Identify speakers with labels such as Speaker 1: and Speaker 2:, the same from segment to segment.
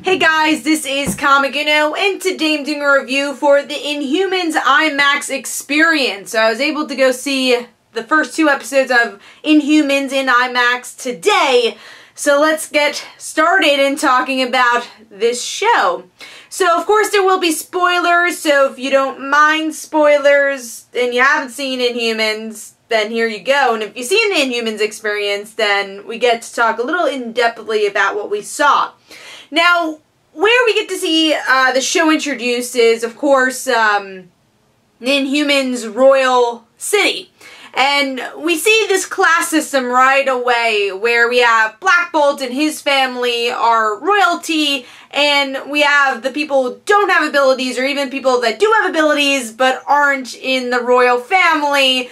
Speaker 1: Hey guys, this is Comic Uno, and today I'm doing a review for the Inhumans Imax experience. So I was able to go see the first two episodes of Inhumans in IMAX today. So let's get started in talking about this show. So of course there will be spoilers, so if you don't mind spoilers and you haven't seen Inhumans, then here you go. And if you've seen the Inhumans experience, then we get to talk a little in-depthly about what we saw. Now, where we get to see the show introduced is, of course, the Inhumans Royal City. And we see this class system right away where we have Black Bolt and his family are royalty, and we have the people who don't have abilities, or even people that do have abilities but aren't in the royal family,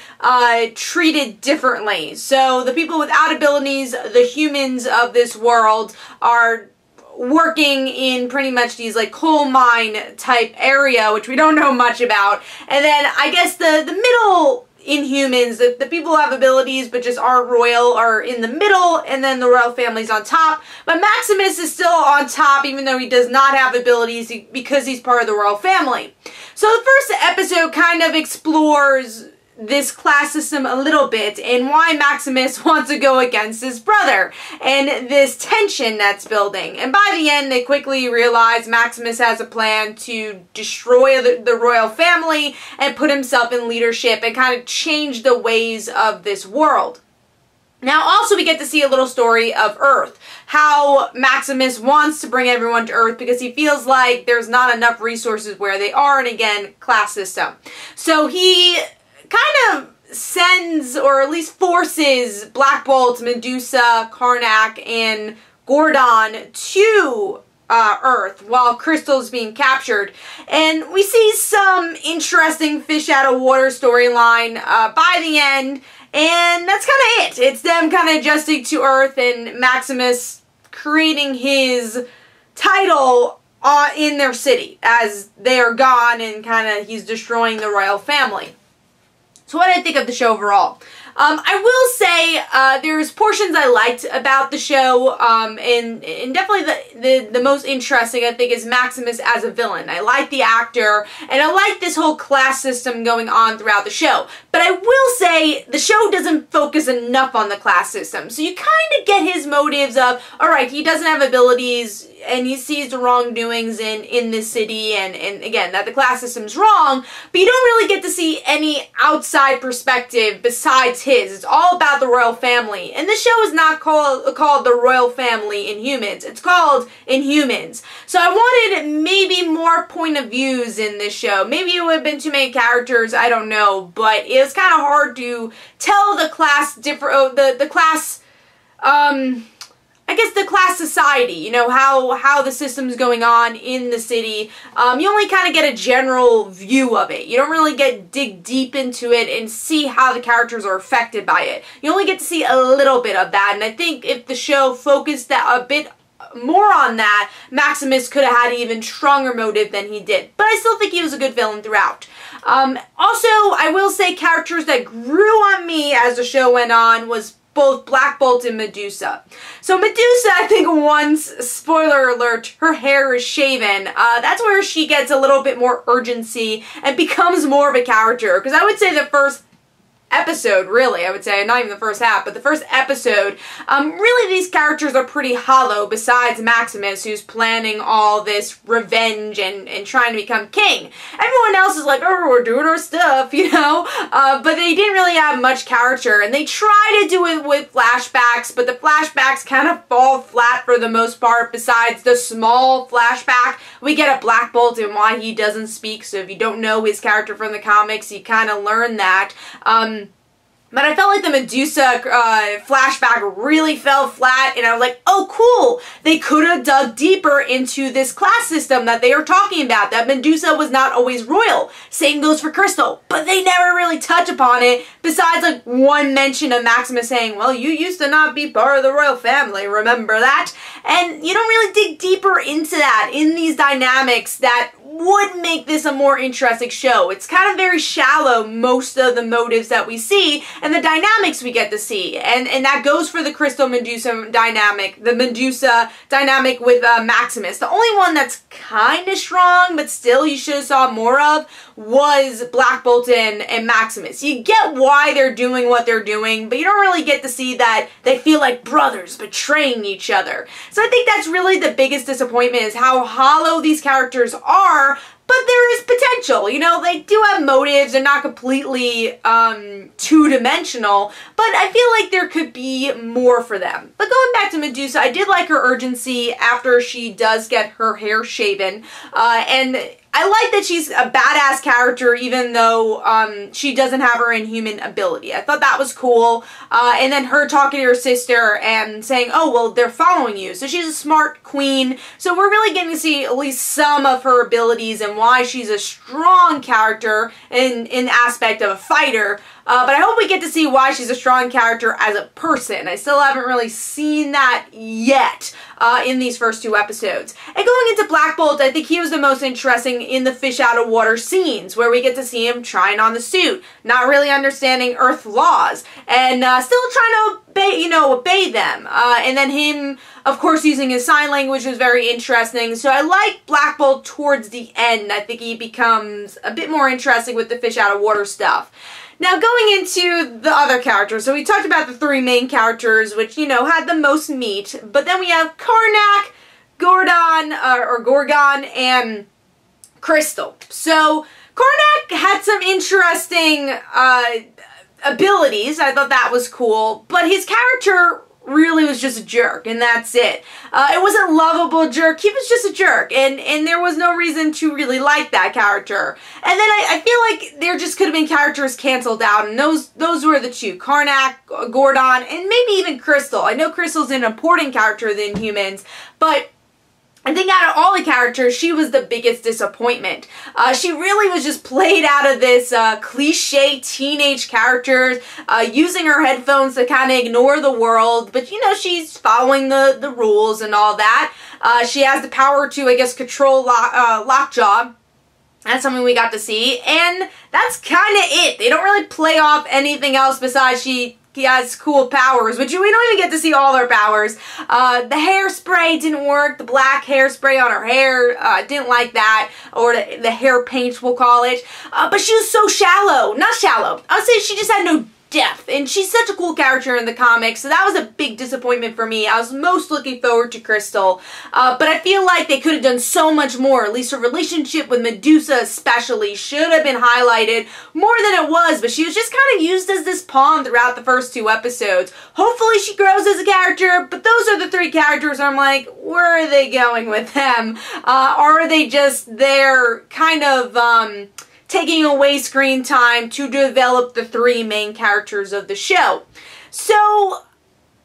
Speaker 1: treated differently. So the people without abilities, the humans of this world, are working in pretty much these like coal mine type area, which we don't know much about. And then I guess the middle Inhumans, the people who have abilities but just aren't royal, are in the middle, and then the royal family's on top. But Maximus is still on top even though he does not have abilities because he's part of the royal family. So the first episode kind of explores this class system a little bit and why Maximus wants to go against his brother and this tension that's building. And by the end they quickly realize Maximus has a plan to destroy the royal family and put himself in leadership and kind of change the ways of this world. Now also we get to see a little story of Earth, how Maximus wants to bring everyone to Earth because he feels like there's not enough resources where they are, and again, class system. So he kind of sends, or at least forces, Black Bolt, Medusa, Karnak, and Gordon to Earth while Crystal's being captured. And we see some interesting fish out of water storyline by the end, and that's kind of it. It's them kind of adjusting to Earth and Maximus creating his title in their city as they are gone, and kind of he's destroying the royal family. So what did I think of the show overall? I will say there's portions I liked about the show, and definitely the most interesting I think is Maximus as a villain. I like the actor, and I like this whole class system going on throughout the show. But I will say the show doesn't focus enough on the class system. So you kind of get his motives of, alright, he doesn't have abilities, and he sees the wrongdoings in this city, and again, that the class system's wrong, but you don't really get to see any outside perspective besides his. It's all about the royal family. And this show is not called the Royal Family Inhumans. It's called Inhumans. So I wanted maybe more point of views in this show. Maybe it would have been too many characters, I don't know, but it was kind of hard to tell the class I guess the class society, you know, how the system's going on in the city. You only kind of get a general view of it. You don't really dig deep into it and see how the characters are affected by it. You only get to see a little bit of that, and I think if the show focused a bit more on that, Maximus could have had an even stronger motive than he did. But I still think he was a good villain throughout. Also, I will say characters that grew on me as the show went on was both Black Bolt and Medusa. So Medusa, I think once, spoiler alert, her hair is shaven, that's where she gets a little bit more urgency and becomes more of a character. Because I would say the first episode, really, I would say, not even the first half, but the first episode, really these characters are pretty hollow besides Maximus, who's planning all this revenge and trying to become king. Everyone else is like, oh, we're doing our stuff, you know, but they didn't really have much character, and they try to do it with flashbacks, but the flashbacks kind of fall flat for the most part. Besides the small flashback we get a Black Bolt and why he doesn't speak, so if you don't know his character from the comics, you kind of learn that. But I felt like the Medusa flashback really fell flat, and I was like, oh cool, they could have dug deeper into this class system that they are talking about, that Medusa was not always royal. Same goes for Crystal, but they never really touch upon it, besides like one mention of Maximus saying, well, you used to not be part of the royal family, remember that? And you don't really dig deeper into that, in these dynamics that would make this a more interesting show. It's kind of very shallow, most of the motives that we see and the dynamics we get to see. And that goes for the Crystal Medusa dynamic, the Medusa dynamic with Maximus. The only one that's kind of strong, but still you should have saw more of, was Black Bolt and Maximus. You get why they're doing what they're doing, but you don't really get to see that they feel like brothers betraying each other. So I think that's really the biggest disappointment, is how hollow these characters are, but there is potential. You know, they do have motives. They're not completely two-dimensional, but I feel like there could be more for them. But going back to Medusa, I did like her urgency after she does get her hair shaven, and I like that she's a badass character even though she doesn't have her Inhuman ability. I thought that was cool. And then her talking to her sister and saying, oh, well, they're following you. So she's a smart queen. So we're really getting to see at least some of her abilities and why she's a strong character in the aspect of a fighter. But I hope we get to see why she's a strong character as a person. I still haven't really seen that yet in these first 2 episodes. And going into Black Bolt, I think he was the most interesting in the fish out of water scenes, where we get to see him trying on the suit, not really understanding Earth laws, and still trying to obey them. And then him, of course, using his sign language was very interesting. So I like Black Bolt towards the end. I think he becomes a bit more interesting with the fish out of water stuff. Now, going into the other characters, so we talked about the 3 main characters, which, you know, had the most meat, but then we have Karnak, Gorgon, and Crystal. So, Karnak had some interesting abilities. I thought that was cool, but his character really was just a jerk, and that's it. It wasn't a lovable jerk. He was just a jerk, and there was no reason to really like that character. And then I feel like there just could have been characters canceled out, and those were the 2, Karnak, Gordon, and maybe even Crystal. I know Crystal's an important character in Inhumans, but I think out of all the characters, she was the biggest disappointment. She really was just played out of this cliche teenage character, using her headphones to kind of ignore the world, but you know, she's following the rules and all that. She has the power to, I guess, control Lockjaw. That's something we got to see, and that's kind of it. They don't really play off anything else besides she has cool powers, which we don't even get to see all her powers. The hairspray didn't work. The black hairspray on her hair, didn't like that. Or the hair paint, we'll call it. But she was so shallow. Not shallow. I would say she just had no depth, and she's such a cool character in the comics, so that was a big disappointment for me. I was most looking forward to Crystal, but I feel like they could have done so much more. At least her relationship with Medusa especially should have been highlighted more than it was, but she was just kind of used as this pawn throughout the first 2 episodes. Hopefully she grows as a character, but those are the 3 characters I'm like, where are they going with them? Are they just there kind of taking away screen time to develop the 3 main characters of the show? So,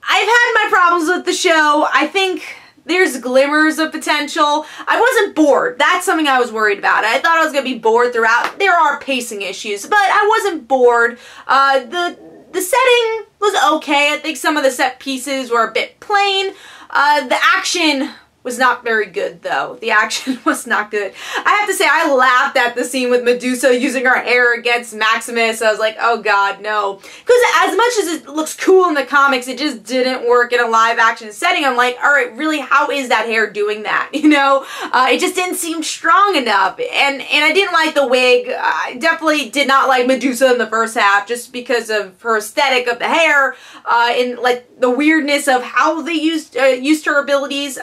Speaker 1: I've had my problems with the show. I think there's glimmers of potential. I wasn't bored. That's something I was worried about. I thought I was going to be bored throughout. There are pacing issues, but I wasn't bored. The setting was okay. I think some of the set pieces were a bit plain. The action was not very good, though. The action was not good. I have to say, I laughed at the scene with Medusa using her hair against Maximus. I was like, oh god, no. Because as much as it looks cool in the comics, it just didn't work in a live action setting. I'm like, alright, really, how is that hair doing that? You know? It just didn't seem strong enough. And I didn't like the wig. I definitely did not like Medusa in the first half, just because of her aesthetic of the hair, and like the weirdness of how they used her abilities.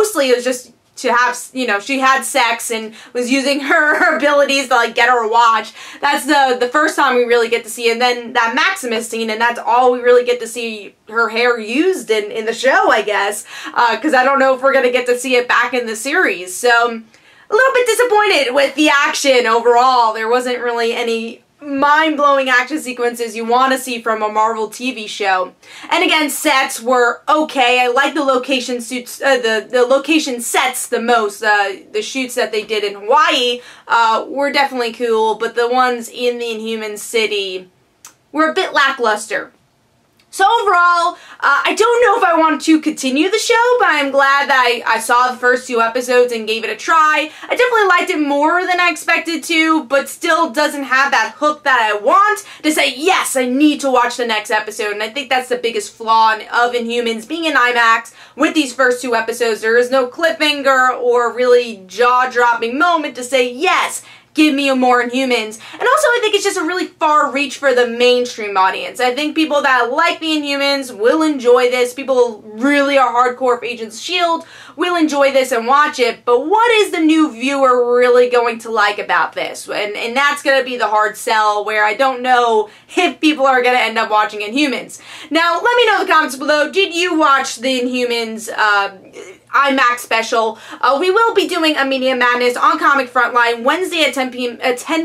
Speaker 1: Mostly it was just to have, you know, she had sex and was using her abilities to like get her a watch. That's the first time we really get to see, and then that Maximus scene, and that's all we really get to see her hair used in the show, I guess, because I don't know if we're gonna get to see it back in the series. So a little bit disappointed with the action overall. There wasn't really any mind-blowing action sequences you want to see from a Marvel TV show. And again, sets were okay. I like the location suits, the location sets the most. The shoots that they did in Hawaii were definitely cool, but the ones in the Inhuman City were a bit lackluster. So overall, I don't know if I want to continue the show, but I'm glad that I saw the first 2 episodes and gave it a try. I definitely liked it more than I expected to, but still doesn't have that hook that I want to say, yes, I need to watch the next episode. And I think that's the biggest flaw of Inhumans being in IMAX. With these first 2 episodes, there is no cliffhanger or really jaw-dropping moment to say, yes, give me more Inhumans. And also I think it's just a really far reach for the mainstream audience. I think people that like the Inhumans will enjoy this. People who really are hardcore for Agents of S.H.I.E.L.D. will enjoy this and watch it. But what is the new viewer really going to like about this? And that's going to be the hard sell, where I don't know if people are going to end up watching Inhumans. Now, let me know in the comments below, did you watch the Inhumans IMAX special? We will be doing a Media Madness on Comic Frontline Wednesday at 10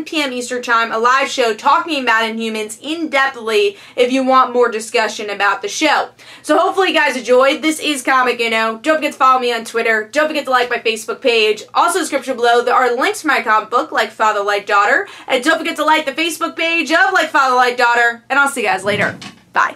Speaker 1: p.m. Eastern Time, a live show talking about Inhumans in-depthly if you want more discussion about the show. So hopefully you guys enjoyed. This is Comic Don't forget to follow me on Twitter. Don't forget to like my Facebook page. Also, description below, there are links to my comic book, Like Father, Like Daughter. And don't forget to like the Facebook page of Like Father, Like Daughter. And I'll see you guys later. Bye.